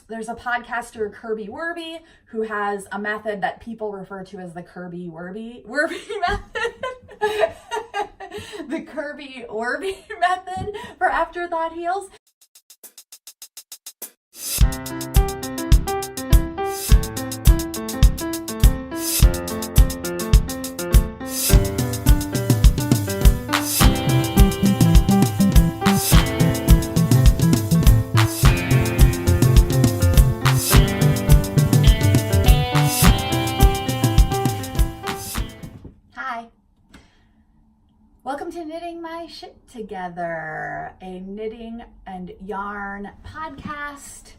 There's a podcaster, Kirby Werby, who has a method that people refer to as the Kirby Werby method. The Kirby Werby method for afterthought heals. Welcome to Knitting My Shit Together, a knitting and yarn podcast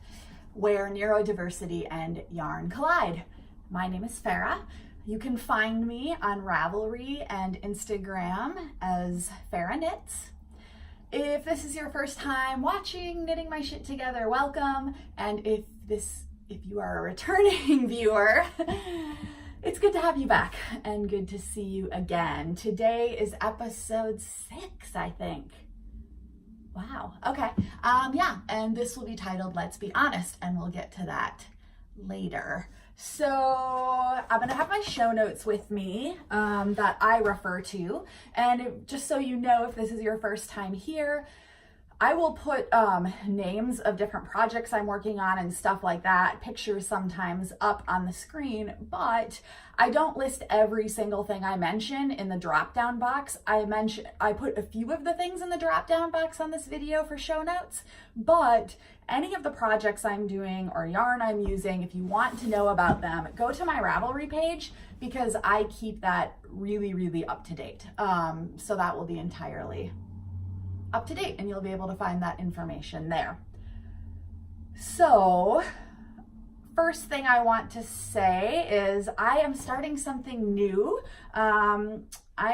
where neurodiversity and yarn collide. My name is Farah. You can find me on Ravelry and Instagram as Farah Knits. If this is your first time watching Knitting My Shit Together, welcome. And if you are a returning viewer, it's good to have you back and good to see you again. Today is episode 6, I think. Wow. Okay. And this will be titled Let's Be Honest, and we'll get to that later. So I'm going to have my show notes with me that I refer to. And just so you know, if this is your first time here, I will put names of different projects I'm working on and stuff like that, pictures sometimes up on the screen, but I don't list every single thing I mention in the drop-down box. I put a few of the things in the drop-down box on this video for show notes, but any of the projects I'm doing or yarn I'm using, if you want to know about them, go to my Ravelry page because I keep that really, really up to date. So that will be entirely up to date and you'll be able to find that information there. So first thing I want to say is I am starting something new. I'm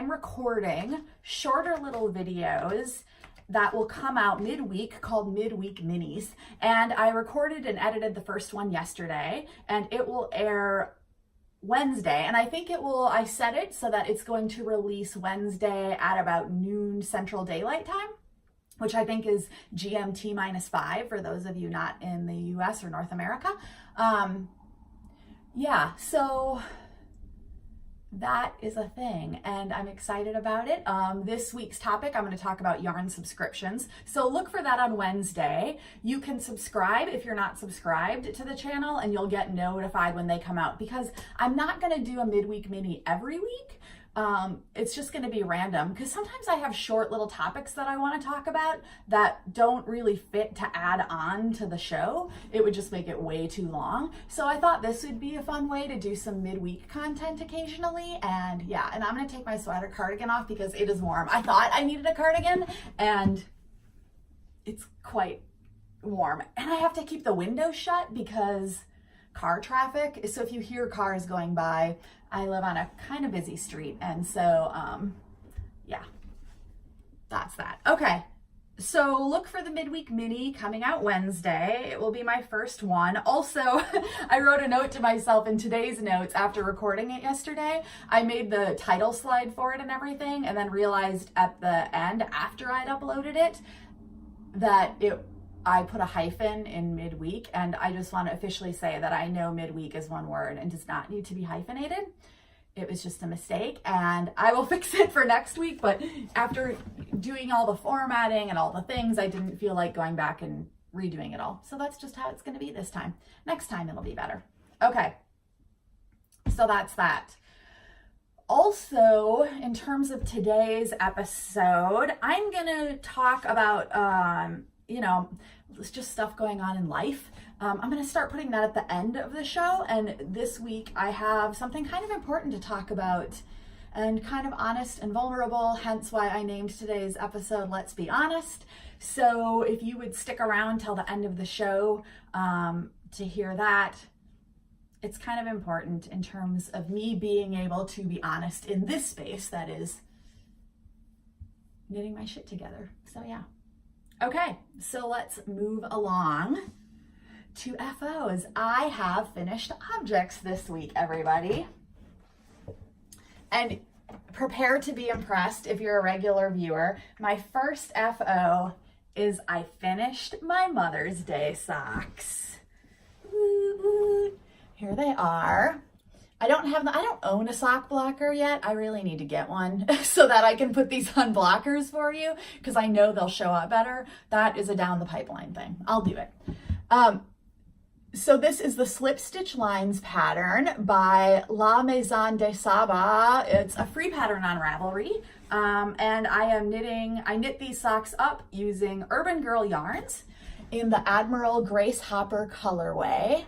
recording shorter little videos that will come out midweek called Midweek Minis. And I recorded and edited the first one yesterday and it will air Wednesday, and I think I set it so that it's going to release Wednesday at about noon Central Daylight Time, which I think is GMT -5 for those of you not in the US or North America. So that is a thing and I'm excited about it. This week's topic, I'm going to talk about yarn subscriptions. So look for that on Wednesday. You can subscribe if you're not subscribed to the channel and you'll get notified when they come out because I'm not going to do a midweek mini every week. It's just going to be random because sometimes I have short little topics that I want to talk about that don't really fit to add on to the show. It would just make it way too long. So I thought this would be a fun way to do some midweek content occasionally. And I'm going to take my sweater cardigan off because it is warm. I thought I needed a cardigan and it's quite warm. And I have to keep the window shut because car traffic. So if you hear cars going by, I live on a kind of busy street. And so, that's that. Okay. So look for the midweek mini coming out Wednesday. It will be my first one. Also, I wrote a note to myself in today's notes after recording it yesterday. I made the title slide for it and everything, and then realized at the end after I'd uploaded it that I put a hyphen in midweek, and I just want to officially say that I know midweek is one word and does not need to be hyphenated. It was just a mistake and I will fix it for next week, but after doing all the formatting and all the things, I didn't feel like going back and redoing it all. So that's just how it's going to be this time. Next time it'll be better. Okay, so that's that. Also, in terms of today's episode, I'm going to talk about it's just stuff going on in life. I'm going to start putting that at the end of the show. And this week I have something kind of important to talk about and kind of honest and vulnerable, hence why I named today's episode Let's Be Honest. So if you would stick around till the end of the show to hear that, it's kind of important in terms of me being able to be honest in this space that is knitting my shit together. So yeah. Okay, so let's move along to FOs. I have finished objects this week, everybody. And prepare to be impressed if you're a regular viewer. My first FO is I finished my Mother's Day socks. here they are. I don't own a sock blocker yet. I really need to get one so that I can put these on blockers for you because I know they'll show up better. That is a down the pipeline thing. I'll do it. So this is the Slip Stitch Lines pattern by La Maison de Saba. It's a free pattern on Ravelry. And I knit these socks up using Urban Girl yarns in the Admiral Grace Hopper colorway.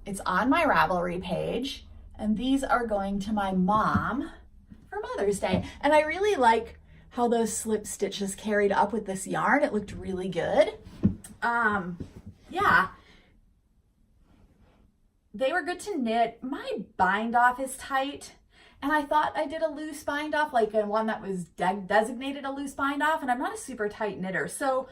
It's on my Ravelry page. And these are going to my mom for Mother's Day. And I really like how those slip stitches carried up with this yarn. It looked really good. Yeah. They were good to knit. My bind off is tight. And I thought I did a loose bind off, like one that was designated a loose bind off. And I'm not a super tight knitter. So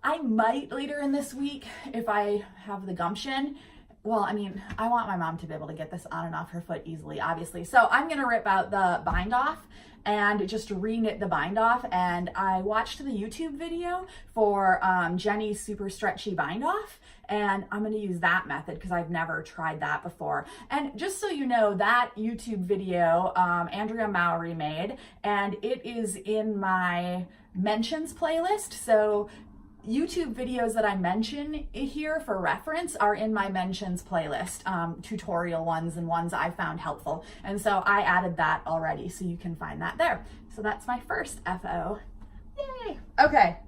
I might later in this week, if I have the gumption, well, I mean, I want my mom to be able to get this on and off her foot easily, obviously. So I'm gonna rip out the bind off and just re-knit the bind off. And I watched the YouTube video for Jenny's super stretchy bind off. And I'm gonna use that method because I've never tried that before. And just so you know, that YouTube video, Andrea Mowry made, and it is in my mentions playlist. So YouTube videos that I mention here for reference are in my mentions playlist, tutorial ones and ones I found helpful. And so I added that already, so you can find that there. So that's my first FO. Yay. Okay.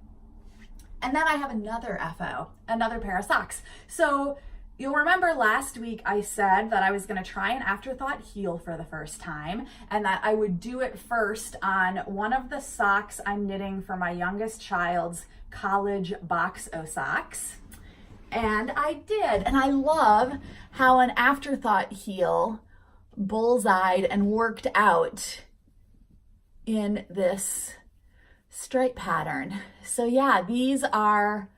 And then I have another FO, another pair of socks. So you'll remember last week I said that I was gonna try an afterthought heel for the first time and that I would do it first on one of the socks I'm knitting for my youngest child's college box o socks. And I did. And I love how an afterthought heel bullseyed and worked out in this stripe pattern. So yeah, these are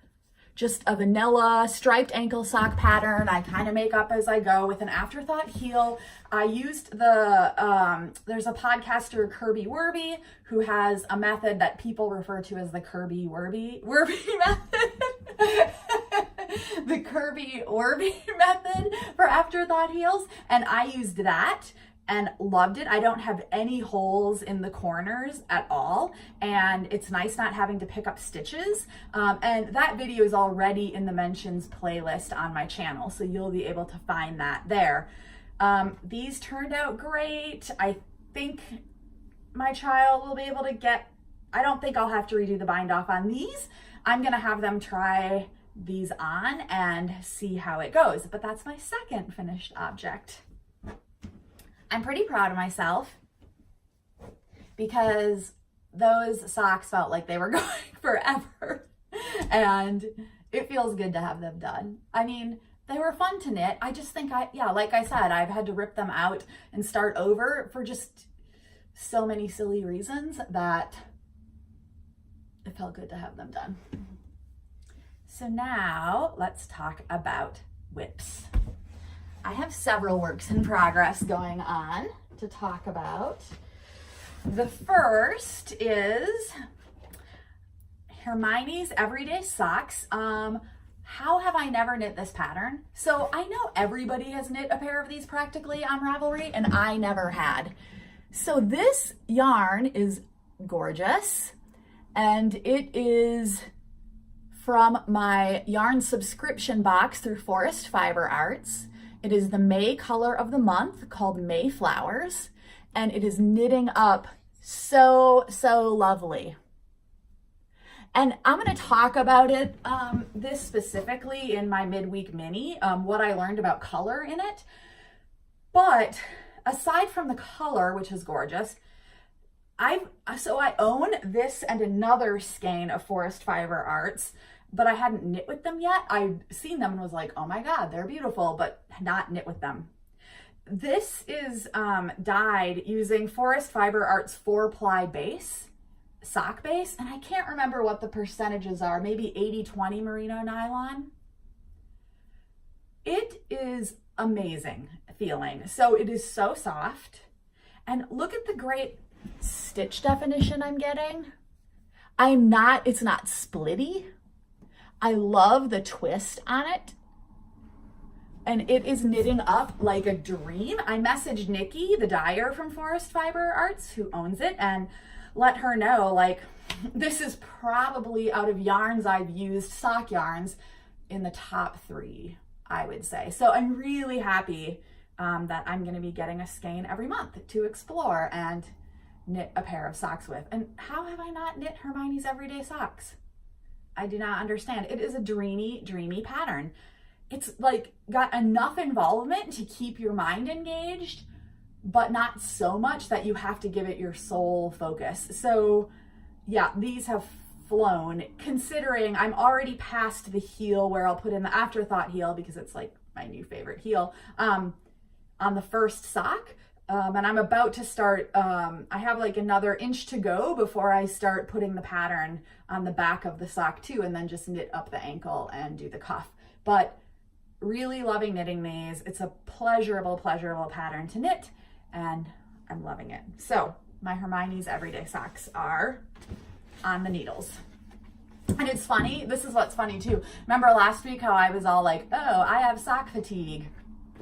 just a vanilla striped ankle sock pattern. I kind of make up as I go with an afterthought heel. I used there's a podcaster, Kirby Werby, who has a method that people refer to as the Kirby Werby method. The Kirby Werby method for afterthought heels. And I used that and loved it. I don't have any holes in the corners at all. And it's nice not having to pick up stitches. And that video is already in the mentions playlist on my channel. So you'll be able to find that there. These turned out great. I think my child will be able to I don't think I'll have to redo the bind off on these. I'm gonna have them try these on and see how it goes. But that's my second finished object. I'm pretty proud of myself because those socks felt like they were going forever and it feels good to have them done. I mean, they were fun to knit. I just think like I said, I've had to rip them out and start over for just so many silly reasons that it felt good to have them done. So now let's talk about whips. I have several works in progress going on to talk about. The first is Hermione's Everyday Socks. How have I never knit this pattern? So I know everybody has knit a pair of these practically on Ravelry, and I never had. So this yarn is gorgeous, and it is from my yarn subscription box through Forest Fiber Arts. It is the May color of the month called Mayflowers, and it is knitting up so lovely. And I'm going to talk about it, this specifically in my midweek mini, what I learned about color in it. But aside from the color, which is gorgeous, I own this and another skein of Forest Fiber Arts, but I hadn't knit with them yet. I'd seen them and was like, oh my God, they're beautiful, but not knit with them. This is dyed using Forest Fiber Arts 4-ply base, sock base, and I can't remember what the percentages are, maybe 80-20 merino nylon. It is amazing feeling. So it is so soft. And look at the great stitch definition I'm getting. It's not splitty. I love the twist on it. and it is knitting up like a dream. I messaged Nikki, the dyer from Forest Fiber Arts, who owns it, and let her know, like, this is probably, out of yarns I've used, sock yarns, in the top 3, I would say. So I'm really happy that I'm going to be getting a skein every month to explore and knit a pair of socks with. And how have I not knit Hermione's Everyday Socks? I do not understand. It is a dreamy, dreamy pattern. It's like got enough involvement to keep your mind engaged, but not so much that you have to give it your sole focus. So yeah, these have flown, considering I'm already past the heel where I'll put in the afterthought heel, because it's like my new favorite heel, on the first sock. And I'm about to start, I have like another inch to go before I start putting the pattern on the back of the sock too, and then just knit up the ankle and do the cuff. But really loving knitting these. It's a pleasurable pattern to knit, and I'm loving it. So my Hermione's Everyday Socks are on the needles. And it's funny, this is what's funny too. Remember last week how I was all like, oh, I have sock fatigue.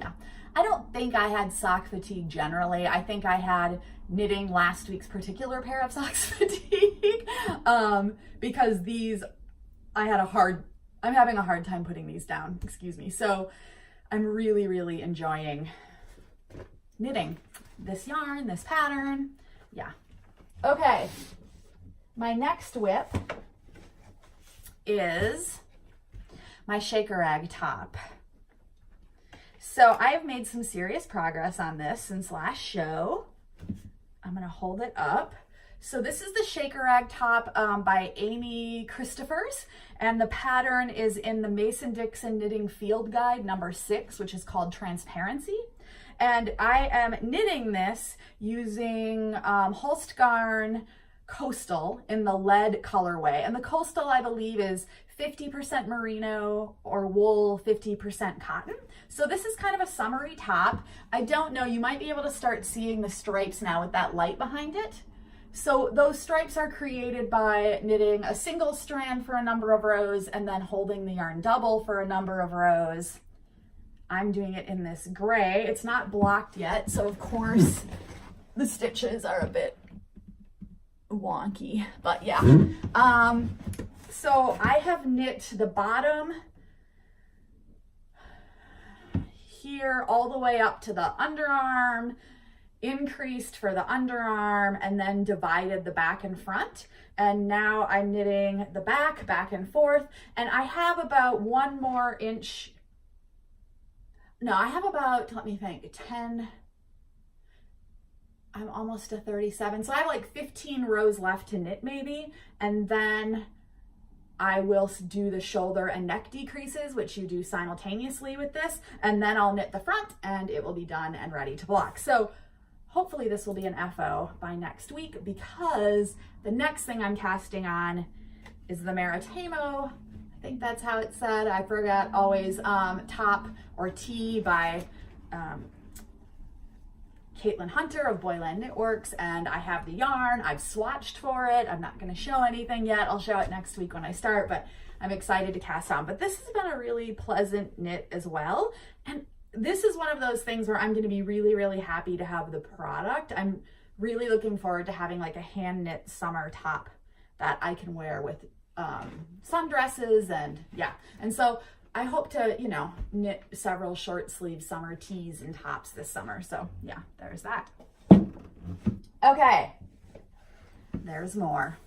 Yeah. I don't think I had sock fatigue generally. I think I had knitting last week's particular pair of socks fatigue, because these, I'm having a hard time putting these down, excuse me. So I'm really, really enjoying knitting this yarn, this pattern. Yeah. Okay. My next whip is my shaker rag top. So I have made some serious progress on this since last show. I'm gonna hold it up. So this is the shaker rag top by Amy Christophers, and the pattern is in the Mason-Dixon Knitting Field Guide number 6, which is called Transparency. And I am knitting this using Holstgarn Coastal in the lead colorway. And the Coastal, I believe, is 50% merino or wool, 50% cotton. So this is kind of a summery top. I don't know, you might be able to start seeing the stripes now with that light behind it. So those stripes are created by knitting a single strand for a number of rows and then holding the yarn double for a number of rows. I'm doing it in this gray. It's not blocked yet, so of course the stitches are a bit wonky, but yeah. So I have knit the bottom here all the way up to the underarm, increased for the underarm, and then divided the back and front. And now I'm knitting the back and forth, and I have about one more inch. No, I have about, let me think, 10, I'm almost to 37. So I have like 15 rows left to knit maybe. And then I will do the shoulder and neck decreases, which you do simultaneously with this. And then I'll knit the front and it will be done and ready to block. So hopefully this will be an FO by next week, because the next thing I'm casting on is the Maritimo. I think that's how it's said. I forget always. Top or T by Caitlin Hunter of Boyland Knitworks, and I have the yarn. I've swatched for it. I'm not going to show anything yet. I'll show it next week when I start, but I'm excited to cast on. But this has been a really pleasant knit as well. And this is one of those things where I'm going to be really, really happy to have the product. I'm really looking forward to having like a hand knit summer top that I can wear with sundresses, and yeah. And so I hope to, you know, knit several short sleeve summer tees and tops this summer. So yeah, there's that. Okay, there's more.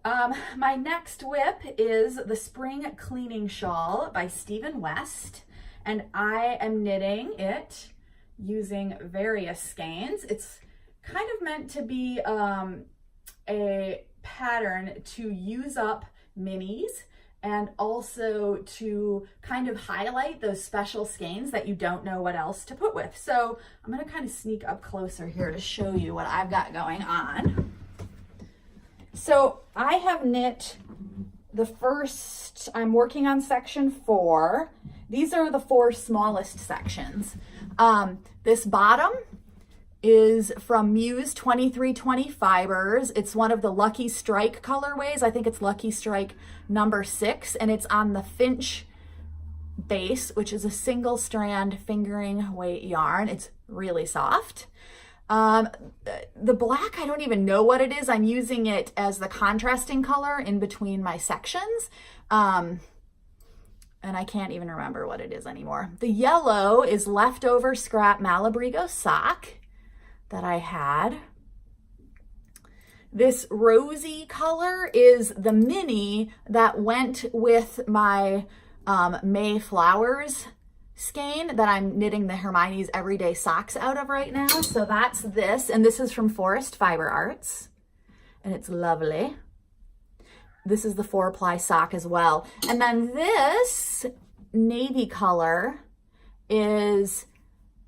My next whip is the Spring Cleaning Shawl by Stephen West, and I am knitting it using various skeins. It's kind of meant to be a pattern to use up minis, and also to kind of highlight those special skeins that you don't know what else to put with. So I'm going to kind of sneak up closer here to show you what I've got going on. So I have knit the first, I'm working on section 4. These are the 4 smallest sections. This bottom is from Muse 2320 Fibers. It's one of the Lucky Strike colorways. I think it's Lucky Strike number 6, and it's on the Finch base, which is a single strand fingering weight yarn. It's really soft. The black, I don't even know what it is. I'm using it as the contrasting color in between my sections. And I can't even remember what it is anymore. The yellow is leftover scrap Malabrigo sock that I had. This rosy color is the mini that went with my May Flowers skein that I'm knitting the Hermione's Everyday Socks out of right now. So that's this, and this is from Forest Fiber Arts, and it's lovely. This is the 4-ply sock as well. And then this navy color is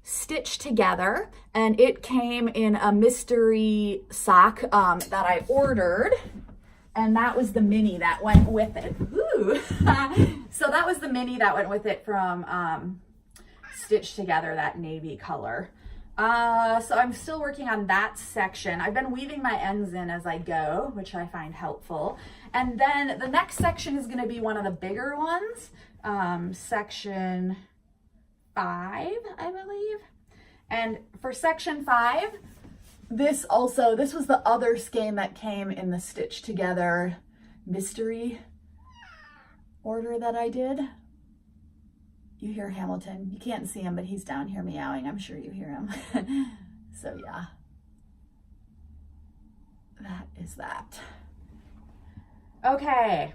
Stitched Together, and it came in a mystery sock that I ordered, and that was the mini that went with it. Ooh. So that was the mini that went with it from Stitched Together, that navy color. So I'm still working on that section. I've been weaving my ends in as I go, which I find helpful. And then the next section is going to be one of the bigger ones, section 5, I believe. And for section 5, this was the other skein that came in the Stitched Together mystery order that I did. You hear Hamilton. You can't see him, but he's down here meowing. I'm sure you hear him. So yeah, that is that. Okay.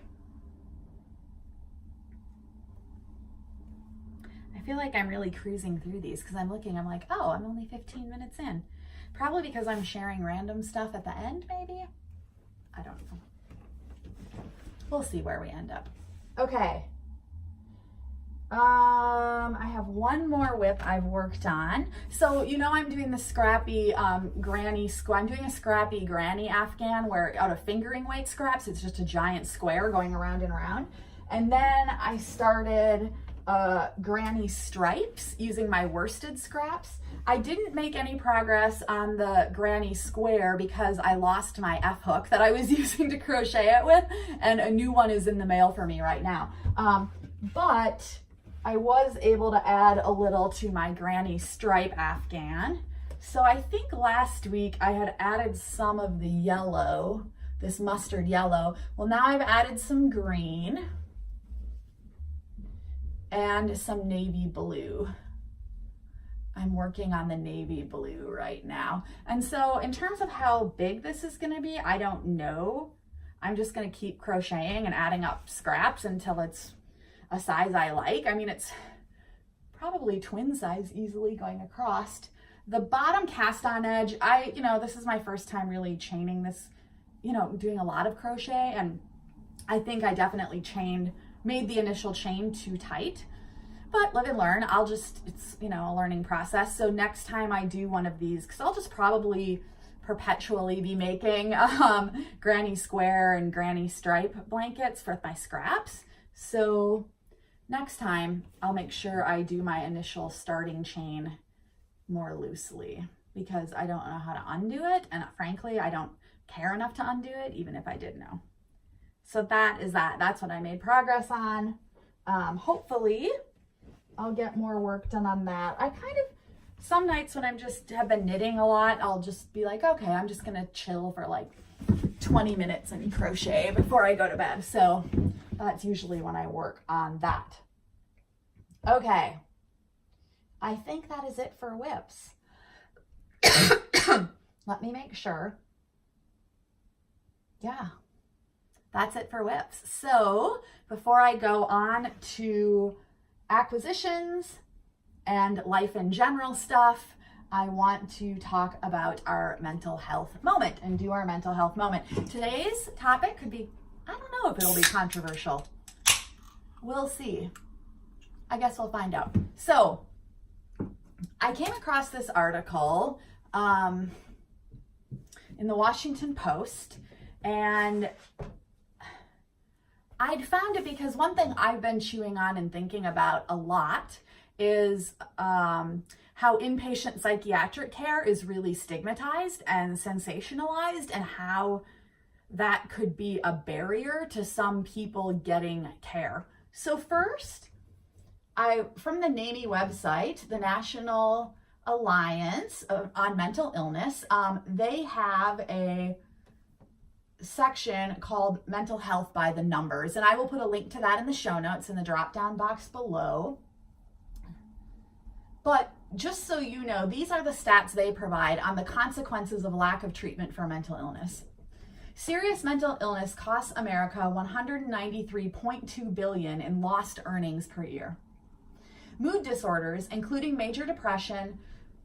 I feel like I'm really cruising through these because I'm like, oh, I'm only 15 minutes in. Probably because I'm sharing random stuff at the end, maybe? I don't know. We'll see where we end up. Okay. I have one more whip I've worked on. So, you know, I'm doing the scrappy I'm doing a scrappy granny Afghan where out of fingering weight scraps, it's just a giant square going around and around. And then I started granny stripes using my worsted scraps. I didn't make any progress on the granny square because I lost my F hook that I was using to crochet it with, and a new one is in the mail for me right now. But I was able to add a little to my granny stripe Afghan. So I think last week I had added some of the yellow, this mustard yellow. Well, now I've added some green and some navy blue. I'm working on the navy blue right now. And so in terms of how big this is gonna be, I don't know. I'm just gonna keep crocheting and adding up scraps until it's a size I like. I mean, it's probably twin size easily going across. The bottom cast on edge, this is my first time really chaining this, doing a lot of crochet, and I think I definitely made the initial chain too tight, but live and learn. It's a learning process. So next time I do one of these, because I'll just probably perpetually be making granny square and granny stripe blankets for my scraps. So next time I'll make sure I do my initial starting chain more loosely because I don't know how to undo it. And frankly, I don't care enough to undo it, even if I did know. So that's what I made progress on. Hopefully I'll get more work done on that. Some nights when have been knitting a lot, I'll just be like, okay, I'm just gonna chill for like 20 minutes and crochet before I go to bed. So that's usually when I work on that. Okay, I think that is it for whips. Let me make sure. Yeah, that's it for whips. So before I go on to acquisitions and life in general stuff, I want to talk about our mental health moment and do our mental health moment. Today's topic could be, I don't know if it'll be controversial. We'll see. I guess we'll find out. So I came across this article in the Washington Post, and I'd found it because one thing I've been chewing on and thinking about a lot is how inpatient psychiatric care is really stigmatized and sensationalized, and how that could be a barrier to some people getting care. So first, from the NAMI website, the National Alliance on Mental Illness, they have a section called Mental Health by the Numbers, and I will put a link to that in the show notes in the drop-down box below. But just so you know, these are the stats they provide on the consequences of lack of treatment for mental illness. Serious mental illness costs America $193.2 billion in lost earnings per year. Mood disorders, including major depression,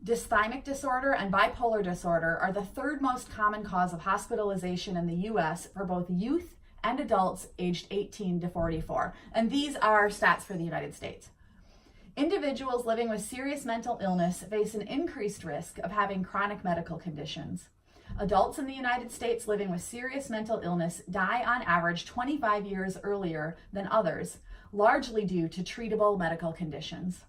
dysthymic disorder, and bipolar disorder, are the third most common cause of hospitalization in the US for both youth and adults aged 18 to 44. And these are stats for the United States. Individuals living with serious mental illness face an increased risk of having chronic medical conditions. Adults in the United States living with serious mental illness die on average 25 years earlier than others, largely due to treatable medical conditions.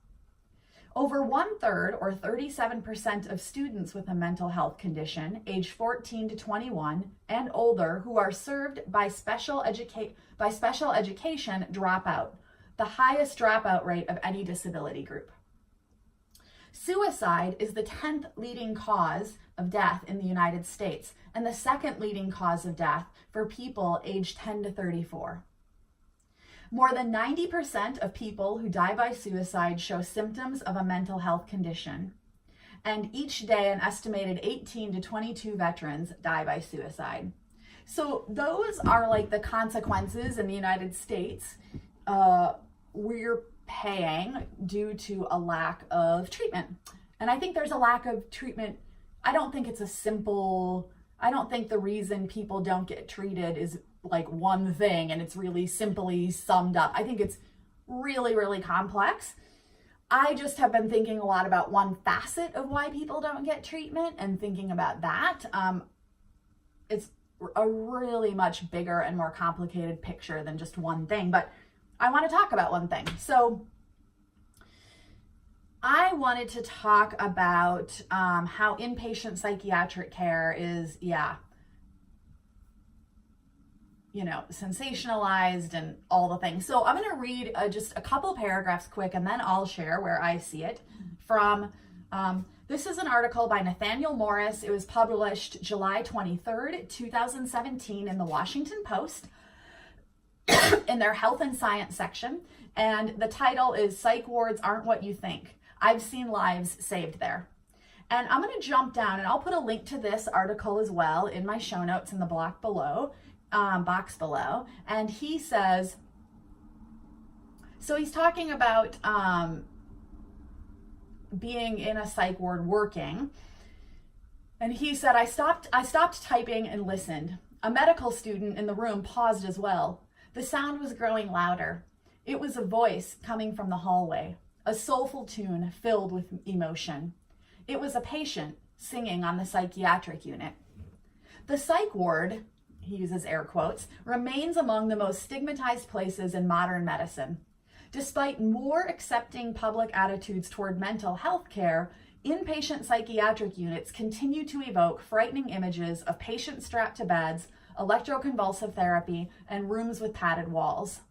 Over 1/3, or 37% of students with a mental health condition, age 14 to 21 and older, who are served by special education drop out, the highest dropout rate of any disability group. Suicide is the 10th leading cause of death in the United States and the second leading cause of death for people aged 10 to 34. More than 90% of people who die by suicide show symptoms of a mental health condition. And each day, an estimated 18 to 22 veterans die by suicide. So those are like the consequences in the United States we're paying due to a lack of treatment. And I think there's a lack of treatment. I don't think the reason people don't get treated is like one thing and it's really simply summed up. I think it's really, really complex. I just have been thinking a lot about one facet of why people don't get treatment and thinking about that. It's a really much bigger and more complicated picture than just one thing, but I want to talk about one thing. So I wanted to talk about how inpatient psychiatric care is, sensationalized and all the things. So I'm going to read just a couple paragraphs quick, and then I'll share where I see it from. This is an article by Nathaniel Morris. It was published July 23rd, 2017 in the Washington Post in their health and science section. And the title is Psych Wards Aren't What You Think. I've seen lives saved there. And I'm going to jump down, and I'll put a link to this article as well in my show notes in the box below. And he says, so he's talking about being in a psych ward working. And he said, I stopped typing and listened. A medical student in the room paused as well. The sound was growing louder. It was a voice coming from the hallway, a soulful tune filled with emotion. It was a patient singing on the psychiatric unit. The psych ward, he uses air quotes, remains among the most stigmatized places in modern medicine. Despite more accepting public attitudes toward mental health care, inpatient psychiatric units continue to evoke frightening images of patients strapped to beds, electroconvulsive therapy, and rooms with padded walls.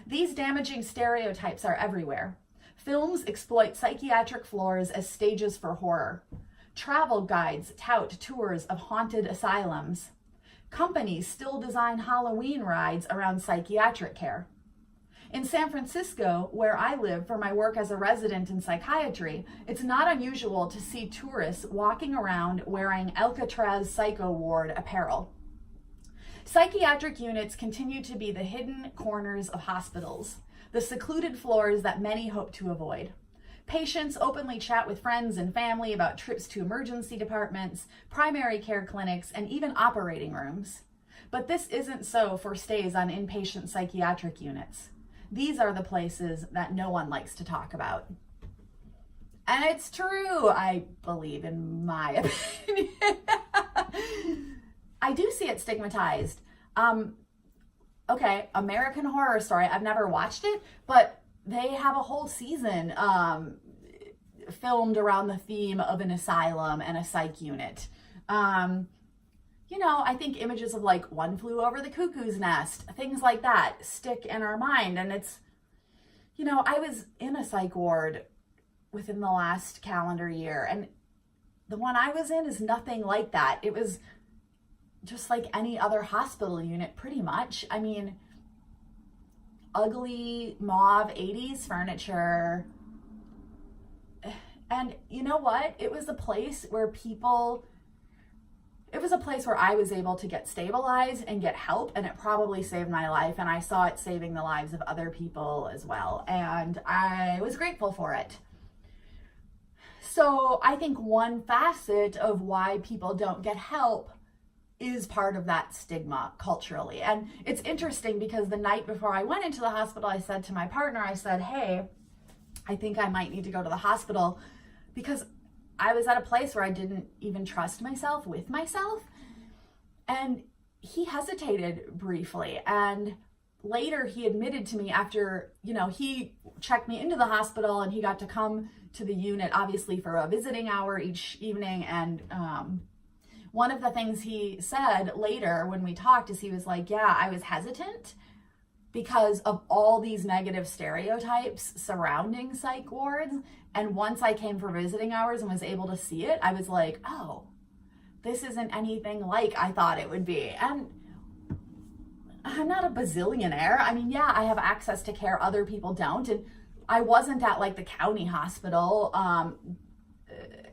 These damaging stereotypes are everywhere. Films exploit psychiatric floors as stages for horror. Travel guides tout tours of haunted asylums. Companies still design Halloween rides around psychiatric care. In San Francisco, where I live for my work as a resident in psychiatry, it's not unusual to see tourists walking around wearing Alcatraz Psycho Ward apparel. Psychiatric units continue to be the hidden corners of hospitals, the secluded floors that many hope to avoid. Patients openly chat with friends and family about trips to emergency departments, primary care clinics, and even operating rooms. But this isn't so for stays on inpatient psychiatric units. These are the places that no one likes to talk about. And it's true, I believe, in my opinion. I do see it stigmatized. Okay, American Horror Story, I've never watched it, but they have a whole season filmed around the theme of an asylum and a psych unit. I think images of like One Flew Over the Cuckoo's Nest, things like that stick in our mind. And it's, I was in a psych ward within the last calendar year, and the one I was in is nothing like that. It was just like any other hospital unit, pretty much. I mean, ugly mauve 80s furniture. And you know what? It was a place where I was able to get stabilized and get help, and it probably saved my life, and I saw it saving the lives of other people as well, and I was grateful for it. So I think one facet of why people don't get help is part of that stigma culturally. And it's interesting because the night before I went into the hospital, I said to my partner, I said, hey, I think I might need to go to the hospital, because I was at a place where I didn't even trust myself with myself. And he hesitated briefly. And later he admitted to me after, he checked me into the hospital, and he got to come to the unit, obviously, for a visiting hour each evening. And one of the things he said later when we talked is he was like, yeah, I was hesitant because of all these negative stereotypes surrounding psych wards. And once I came for visiting hours and was able to see it, I was like, oh, this isn't anything like I thought it would be. And I'm not a bazillionaire. I mean, yeah, I have access to care other people don't. And I wasn't at like the county hospital.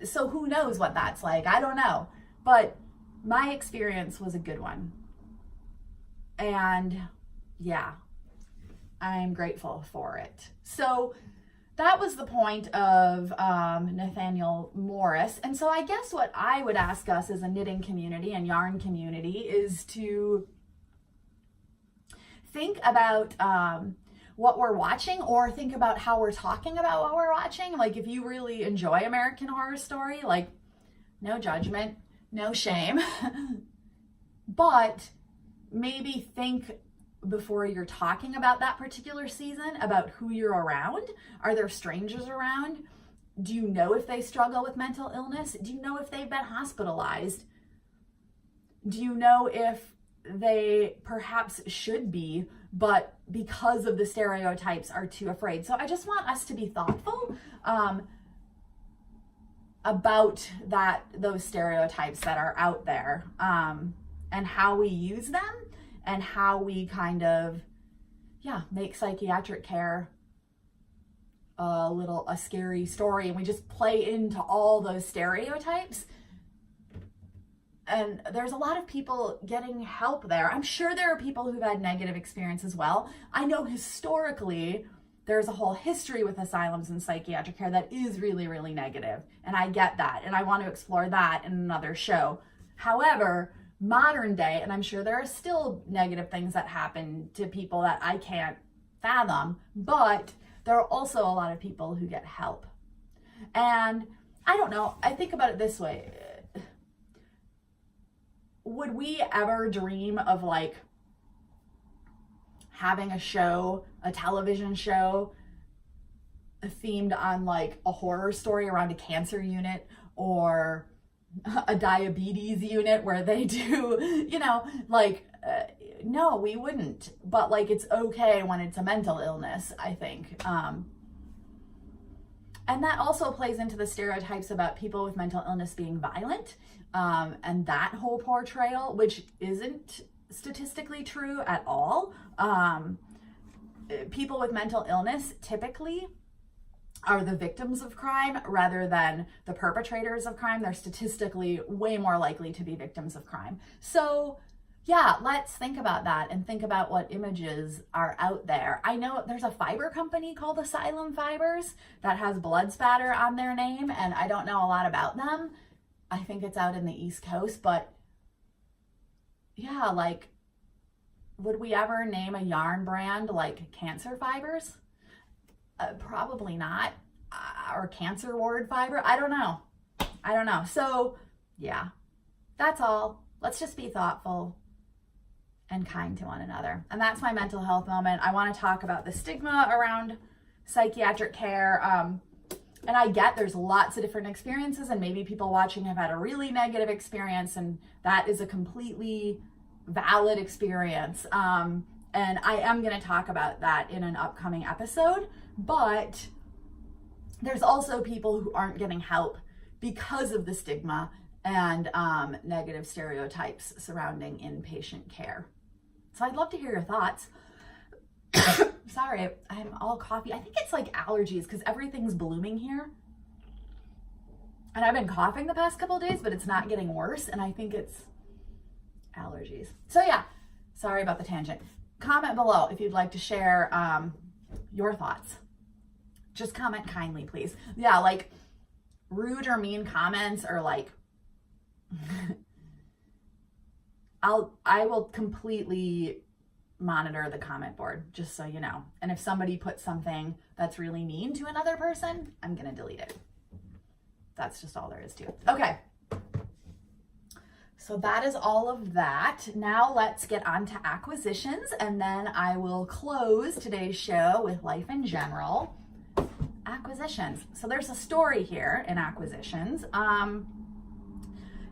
So who knows what that's like? I don't know. But my experience was a good one. And yeah, I'm grateful for it. So that was the point of Nathaniel Morris. And so I guess what I would ask us as a knitting community and yarn community is to think about what we're watching, or think about how we're talking about what we're watching. Like, if you really enjoy American Horror Story, like, no judgment, no shame, but maybe think before you're talking about that particular season about who you're around. Are there strangers around? Do you know if they struggle with mental illness? Do you know if they've been hospitalized? Do you know if they perhaps should be, but because of the stereotypes are too afraid? So I just want us to be thoughtful about those stereotypes that are out there, and how we use them, and how we kind of, make psychiatric care a scary story, and we just play into all those stereotypes. And there's a lot of people getting help there. I'm sure there are people who've had negative experience as well. I know historically there's a whole history with asylums and psychiatric care that is really, really negative. And I get that. And I want to explore that in another show. However, modern day, and I'm sure there are still negative things that happen to people that I can't fathom, but there are also a lot of people who get help. And I don't know, I think about it this way. Would we ever dream of like having a show, a television show themed on like a horror story around a cancer unit, or a diabetes unit where they do, no, we wouldn't. But like, it's okay when it's a mental illness, I think. And that also plays into the stereotypes about people with mental illness being violent, and that whole portrayal, which isn't statistically true at all. People with mental illness typically are the victims of crime rather than the perpetrators of crime. They're statistically way more likely to be victims of crime. So yeah, let's think about that and think about what images are out there. I know there's a fiber company called Asylum Fibers that has blood spatter on their name, and I don't know a lot about them. I think it's out in the East Coast, but yeah, like, would we ever name a yarn brand like Cancer Fibers? Probably not. Or Cancer Ward Fiber? I don't know. So yeah, that's all. Let's just be thoughtful and kind to one another. And that's my mental health moment. I want to talk about the stigma around psychiatric care. And I get there's lots of different experiences, and maybe people watching have had a really negative experience, and that is a completely valid experience. And I am going to talk about that in an upcoming episode. but there's also people who aren't getting help because of the stigma and negative stereotypes surrounding inpatient care. So I'd love to hear your thoughts. Sorry, I'm all coffee. I think it's like allergies because everything's blooming here. And I've been coughing the past couple of days, but it's not getting worse. And I think it's allergies. So yeah, sorry about the tangent. Comment below if you'd like to share your thoughts. Just comment kindly, please. Yeah, like rude or mean comments or like, I will completely monitor the comment board, just so you know. And if somebody puts something that's really mean to another person, I'm gonna delete it. That's just all there is to it. Okay. So that is all of that. Now let's get on to acquisitions, and then I will close today's show with life in general. Acquisitions. So there's a story here in acquisitions.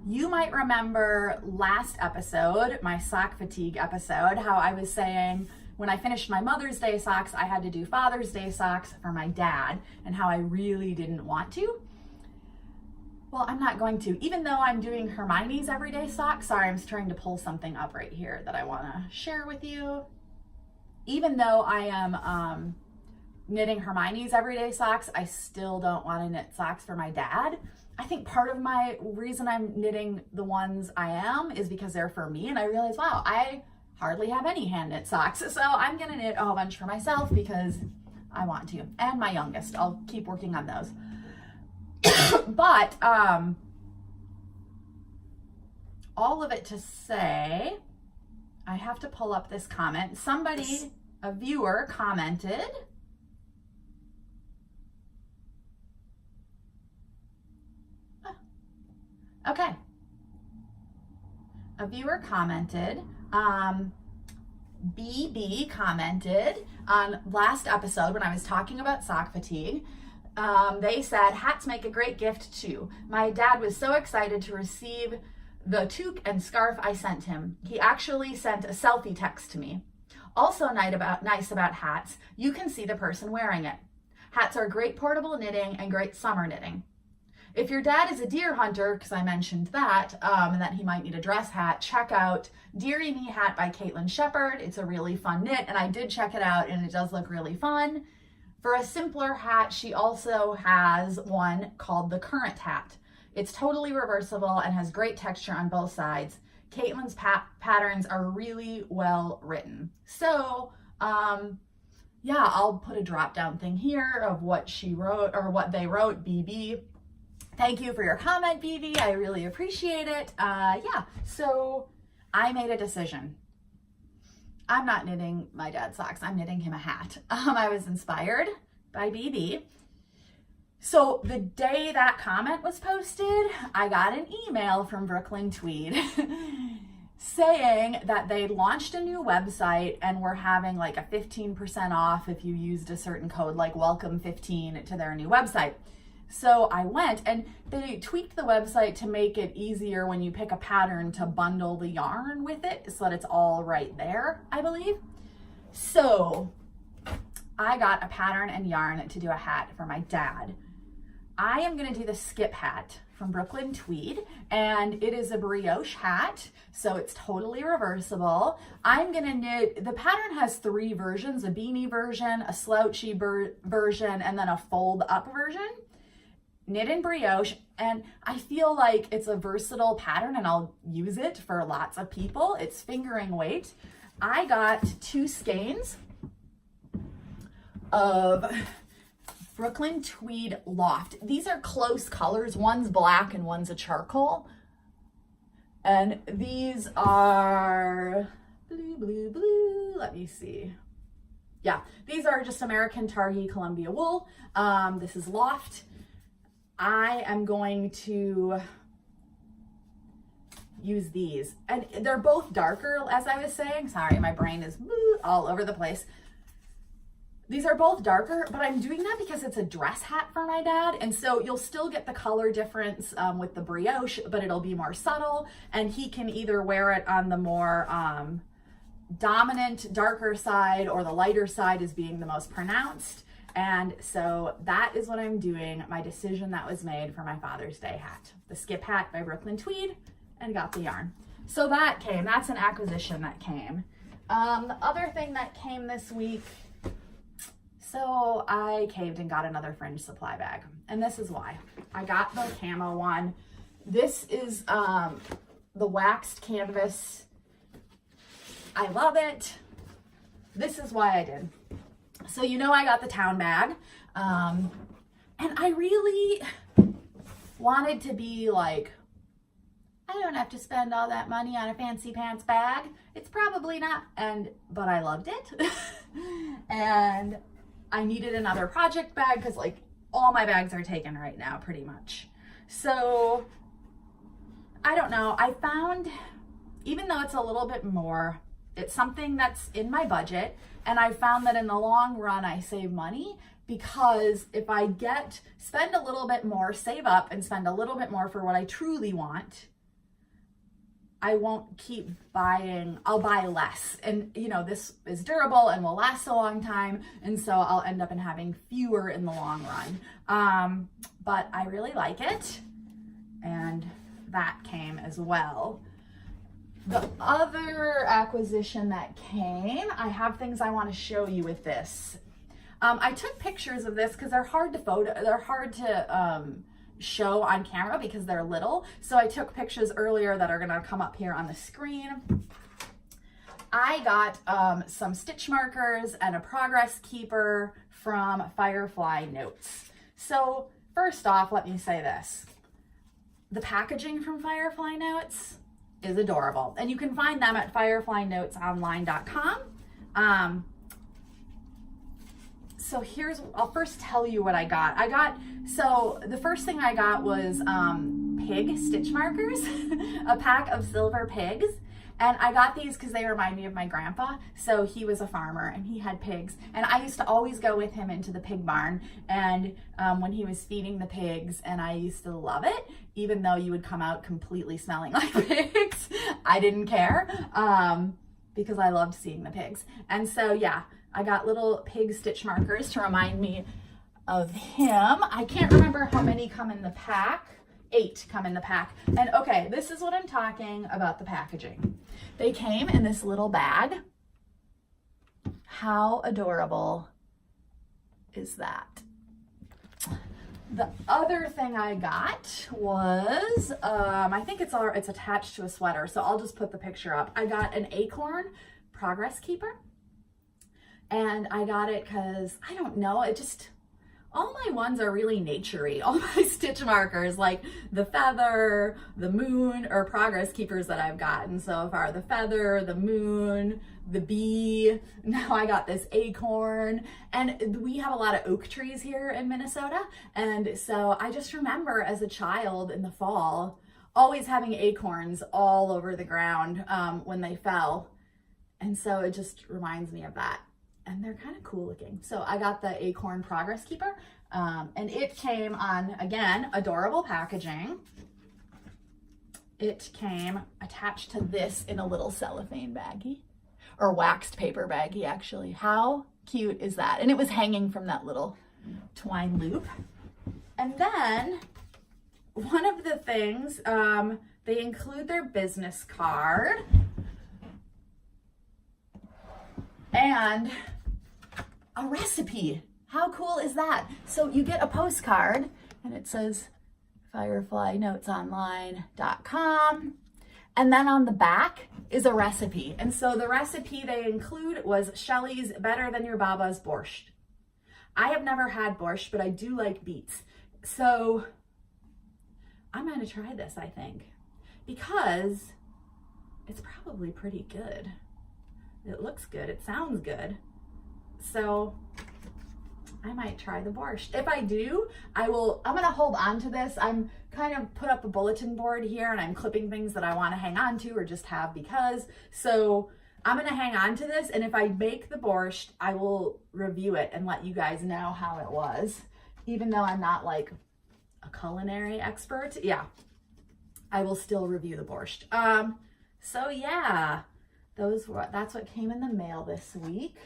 You might remember last episode, my sock fatigue episode, how I was saying when I finished my Mother's Day socks, I had to do Father's Day socks for my dad, and how I really didn't want to. Well, I'm not going to, even though I'm doing Hermione's everyday socks. Sorry, I'm trying to pull something up right here that I want to share with you. Even though I am knitting Hermione's everyday socks, I still don't want to knit socks for my dad. I think part of my reason I'm knitting the ones I am is because they're for me, and I realized, wow, I hardly have any hand knit socks. So I'm gonna knit a whole bunch for myself because I want to, and my youngest. I'll keep working on those. But all of it to say, I have to pull up this comment. Somebody, a viewer, commented. Okay. A viewer commented, BB commented on last episode when I was talking about sock fatigue. They said, hats make a great gift too. My dad was so excited to receive the toque and scarf I sent him. He actually sent a selfie text to me. Also nice about hats, you can see the person wearing it. Hats are great portable knitting and great summer knitting. If your dad is a deer hunter, because I mentioned that, and that he might need a dress hat, check out Deary Me Hat by Caitlin Shepard. It's a really fun knit, and I did check it out, and it does look really fun. For a simpler hat, she also has one called the Current Hat. It's totally reversible and has great texture on both sides. Caitlin's patterns are really well written. So, yeah, I'll put a drop down thing here of what she wrote, or what they wrote, BB. Thank you for your comment, BB. I really appreciate it. Yeah, so I made a decision. I'm not knitting my dad's socks. I'm knitting him a hat. I was inspired by BB. So the day that comment was posted, I got an email from Brooklyn Tweed saying that they launched a new website and were having like a 15% off if you used a certain code, like welcome15 to their new website. So I went, and they tweaked the website to make it easier when you pick a pattern to bundle the yarn with it so that it's all right there, I believe. So I got a pattern and yarn to do a hat for my dad. I am gonna do the skip hat from Brooklyn Tweed, and it is a brioche hat, so it's totally reversible. I'm gonna knit, the pattern has 3 versions, a beanie version, a slouchy version, and then a fold up version. Knit in brioche, and I feel like it's a versatile pattern and I'll use it for lots of people. It's fingering weight. I got 2 skeins of Brooklyn Tweed Loft. These are close colors. One's black and one's a charcoal. And these are blue. Let me see. Yeah, these are just American Targhee Columbia wool. This is Loft. I am going to use these, and they're both darker, as I was saying. Sorry, my brain is all over the place. These are both darker, but I'm doing that because it's a dress hat for my dad, and so you'll still get the color difference with the brioche, but it'll be more subtle, and he can either wear it on the more dominant, darker side, or the lighter side as being the most pronounced. And so that is what I'm doing, my decision that was made for my Father's Day hat. The skip hat by Brooklyn Tweed, and got the yarn. So that came, that's an acquisition that came. The other thing that came this week, so I caved and got another fringe supply bag. And this is why. I got the camo one. This is the waxed canvas. I love it. This is why I did. So you know I got the town bag. And I really wanted to be like, I don't have to spend all that money on a fancy pants bag. It's probably not, but I loved it. And I needed another project bag because like all my bags are taken right now pretty much. So I don't know, I found, even though it's a little bit more, it's something that's in my budget, and I found that in the long run I save money, because if I spend a little bit more, save up and spend a little bit more for what I truly want, I won't keep buying, I'll buy less. And you know, this is durable and will last a long time, and so I'll end up having fewer in the long run. But I really like it, and that came as well. The other acquisition that came, I have things I want to show you with this. I took pictures of this because they're hard to show on camera because they're little. So I took pictures earlier that are going to come up here on the screen. I got some stitch markers and a progress keeper from Firefly Notes. So first off, let me say this. The packaging from Firefly Notes is adorable, and you can find them at fireflynotesonline.com. So I'll first tell you what I got. So the first thing I got was pig stitch markers, a pack of silver pigs. And I got these because they remind me of my grandpa. So he was a farmer and he had pigs. And I used to always go with him into the pig barn, and when he was feeding the pigs, and I used to love it, even though you would come out completely smelling like pigs. I didn't care because I loved seeing the pigs. And so yeah, I got little pig stitch markers to remind me of him. I can't remember how many come in the pack. 8 come in the pack. And okay, this is what I'm talking about, the packaging. They came in this little bag. How adorable is that? The other thing I got was, I think it's attached to a sweater, so I'll just put the picture up. I got an acorn progress keeper, and I got it because, I don't know, all my ones are really naturey. All my stitch markers, like the feather, the moon, or progress keepers that I've gotten so far. The feather, the moon, the bee. Now I got this acorn. And we have a lot of oak trees here in Minnesota. And so I just remember as a child in the fall, always having acorns all over the ground when they fell. And so it just reminds me of that. And they're kind of cool looking. So I got the acorn progress keeper, and it came on, again, adorable packaging. It came attached to this in a little cellophane baggie, or waxed paper baggie, actually. How cute is that? And it was hanging from that little twine loop. And then one of the things, they include their business card and a recipe. How cool is that? So you get a postcard and it says fireflynotesonline.com, and then on the back is a recipe. And so the recipe they include was Shelley's Better Than Your Baba's Borscht. I have never had borscht, but I do like beets. So I'm gonna try this, I think, because it's probably pretty good. It looks good, it sounds good. So I might try the borscht. If I do, I'm gonna hold on to this. I'm kind of put up a bulletin board here, and I'm clipping things that I wanna hang on to or just have because. So I'm gonna hang on to this, and if I make the borscht, I will review it and let you guys know how it was. Even though I'm not like a culinary expert, yeah, I will still review the borscht. So yeah, that's what came in the mail this week.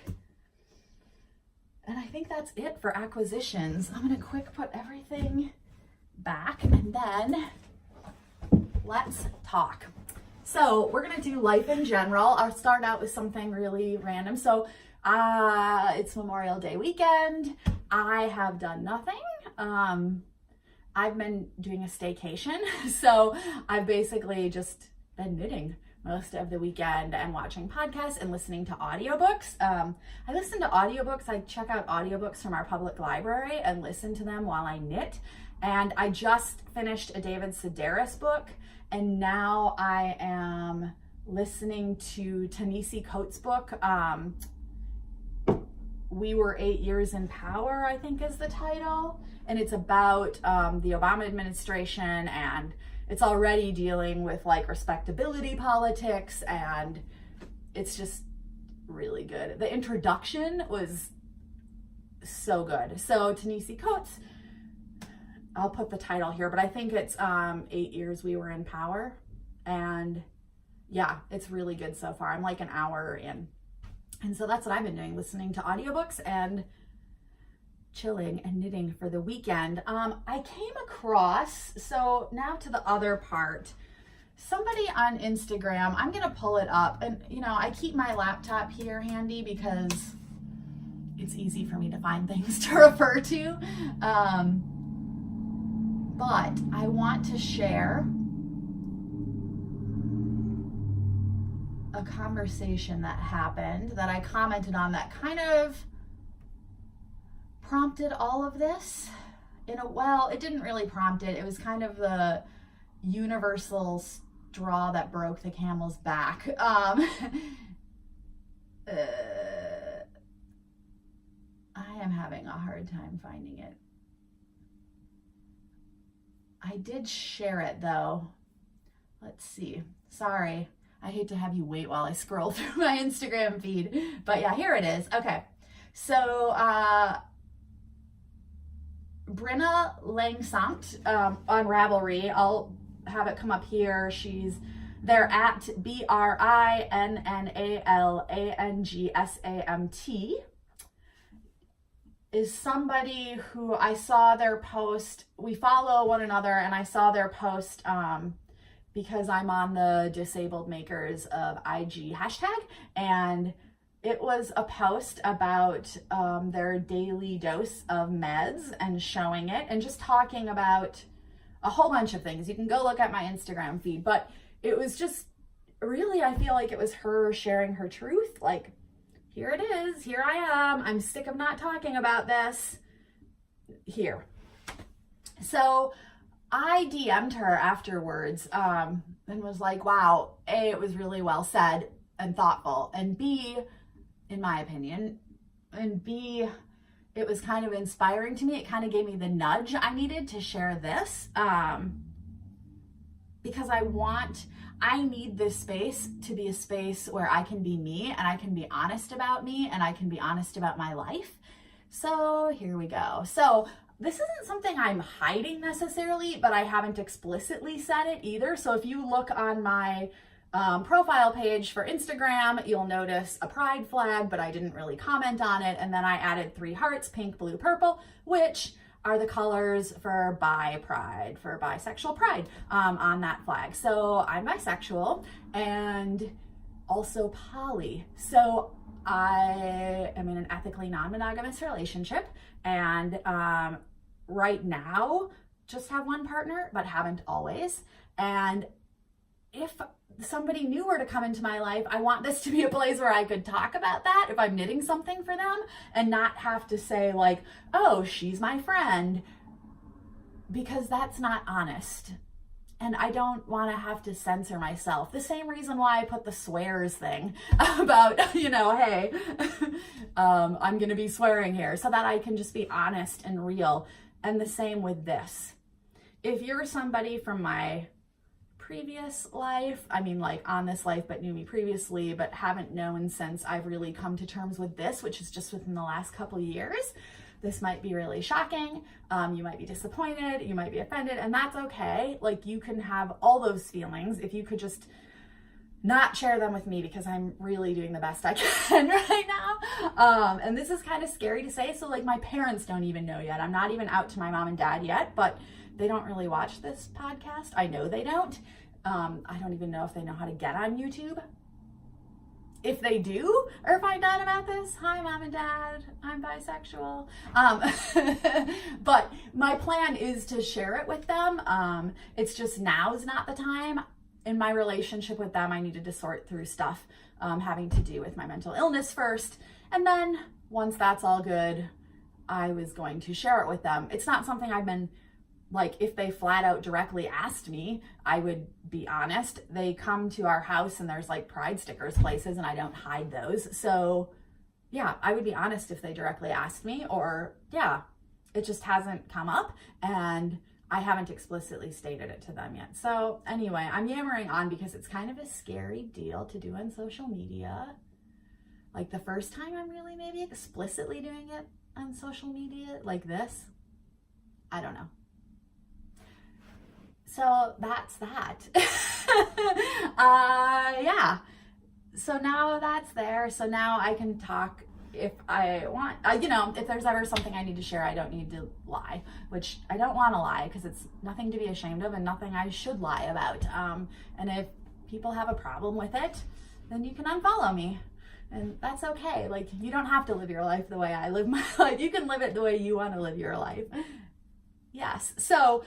And I think that's it for acquisitions. I'm gonna quick put everything back and then let's talk. So we're gonna do life in general. I'll start out with something really random. So it's Memorial Day weekend. I have done nothing. I've been doing a staycation. So I've basically just been knitting most of the weekend and watching podcasts and listening to audiobooks. I listen to audiobooks. I check out audiobooks from our public library and listen to them while I knit. And I just finished a David Sedaris book, and now I am listening to Ta-Nehisi Coates' book. We Were 8 Years in Power, I think is the title. And it's about the Obama administration, and it's already dealing with like respectability politics, and it's just really good. The introduction was so good. So Ta-Nehisi Coates, I'll put the title here, but I think it's 8 Years We Were in Power. And yeah, it's really good so far. I'm like an hour in. And so that's what I've been doing, listening to audiobooks and chilling and knitting for the weekend. I came across, so now to the other part, somebody on Instagram, I'm gonna pull it up, and you know, I keep my laptop here handy because it's easy for me to find things to refer to. But I want to share a conversation that happened that I commented on that kind of prompted all of this. Well, it didn't really prompt it. It was kind of the universal straw that broke the camel's back. I am having a hard time finding it. I did share it though. Let's see. Sorry. I hate to have you wait while I scroll through my Instagram feed. But yeah, here it is. Okay. So, Brenna Langsandt on Ravelry. I'll have it come up here. They're at BRINNALANGSAMT. Is somebody who I saw their post. We follow one another, and I saw their post because I'm on the Disabled Makers of IG hashtag, and it was a post about their daily dose of meds and showing it and just talking about a whole bunch of things. You can go look at my Instagram feed, but it was just really, I feel like it was her sharing her truth. Like, here it is, here I am. I'm sick of not talking about this. Here. So I DM'd her afterwards and was like, wow, A, it was really well said and thoughtful, and B, in my opinion, and B, it was kind of inspiring to me. It kind of gave me the nudge I needed to share this because I need this space to be a space where I can be me, and I can be honest about me, and I can be honest about my life. So here we go. So this isn't something I'm hiding necessarily, but I haven't explicitly said it either. So if you look on my profile page for Instagram, you'll notice a pride flag, but I didn't really comment on it. And then I added 3 hearts, pink, blue, purple, which are the colors for bi pride, for bisexual pride on that flag. So I'm bisexual and also poly. So I am in an ethically non-monogamous relationship, and right now just have one partner, but haven't always. And if somebody new were to come into my life, I want this to be a place where I could talk about that if I'm knitting something for them, and not have to say like, oh, she's my friend, because that's not honest. And I don't want to have to censor myself. The same reason why I put the swears thing about, you know, hey, I'm going to be swearing here, so that I can just be honest and real. And the same with this. If you're somebody from my previous life, I mean like on this life but knew me previously but haven't known since I've really come to terms with this, which is just within the last couple of years, this might be really shocking. You might be disappointed, you might be offended, and that's okay. Like, you can have all those feelings if you could just not share them with me because I'm really doing the best I can right now. And this is kind of scary to say. So like my parents don't even know yet. I'm not even out to my mom and dad yet, but they don't really watch this podcast. I know they don't. I don't even know if they know how to get on YouTube. If they do or find out about this, hi mom and dad, I'm bisexual. But my plan is to share it with them. It's just now is not the time. In my relationship with them, I needed to sort through stuff having to do with my mental illness first. And then once that's all good, I was going to share it with them. It's not something I've been, like, if they flat out directly asked me, I would be honest. They come to our house and there's like pride stickers places and I don't hide those. So yeah, I would be honest if they directly asked me, or yeah, it just hasn't come up and I haven't explicitly stated it to them yet. So anyway, I'm yammering on because it's kind of a scary deal to do on social media. Like the first time I'm really maybe explicitly doing it on social media like this, I don't know. So that's that. Yeah. So now that's there. So now I can talk if I want, you know, if there's ever something I need to share, I don't need to lie, which I don't want to lie because it's nothing to be ashamed of and nothing I should lie about. And if people have a problem with it, then you can unfollow me. And that's okay. Like, you don't have to live your life the way I live my life. You can live it the way you want to live your life. Yes. So,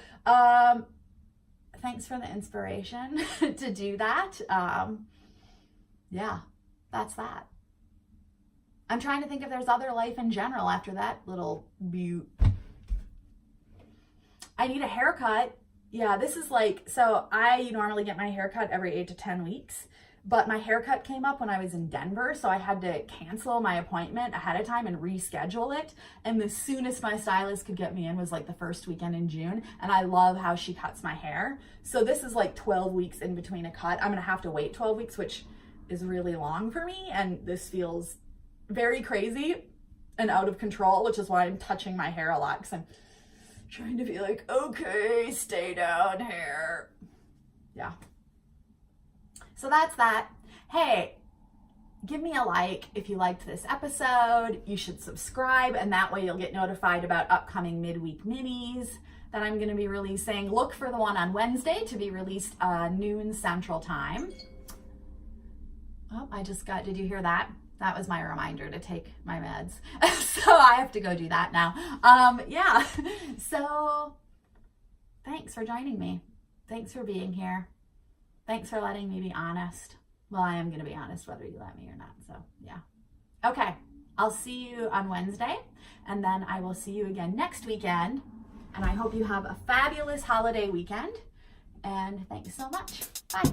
thanks for the inspiration to do that. Yeah, that's that. I'm trying to think if there's other life in general after that little butte. I need a haircut. Yeah, this is like, so I normally get my haircut every 8 to 10 weeks, but my haircut came up when I was in Denver, so I had to cancel my appointment ahead of time and reschedule it. And the soonest my stylist could get me in was like the first weekend in June. And I love how she cuts my hair. So this is like 12 weeks in between a cut. I'm gonna have to wait 12 weeks, which is really long for me. And this feels very crazy and out of control, which is why I'm touching my hair a lot because I'm trying to be like, okay, stay down here. Yeah. So that's that. Hey, give me a like if you liked this episode. You should subscribe, and that way you'll get notified about upcoming midweek minis that I'm going to be releasing. Look for the one on Wednesday to be released noon Central Time. Oh, I just got, did you hear that? That was my reminder to take my meds. So I have to go do that now. Yeah. So thanks for joining me. Thanks for being here. Thanks for letting me be honest. Well, I am going to be honest whether you let me or not. So yeah. Okay. I'll see you on Wednesday, and then I will see you again next weekend. And I hope you have a fabulous holiday weekend. And thanks so much. Bye.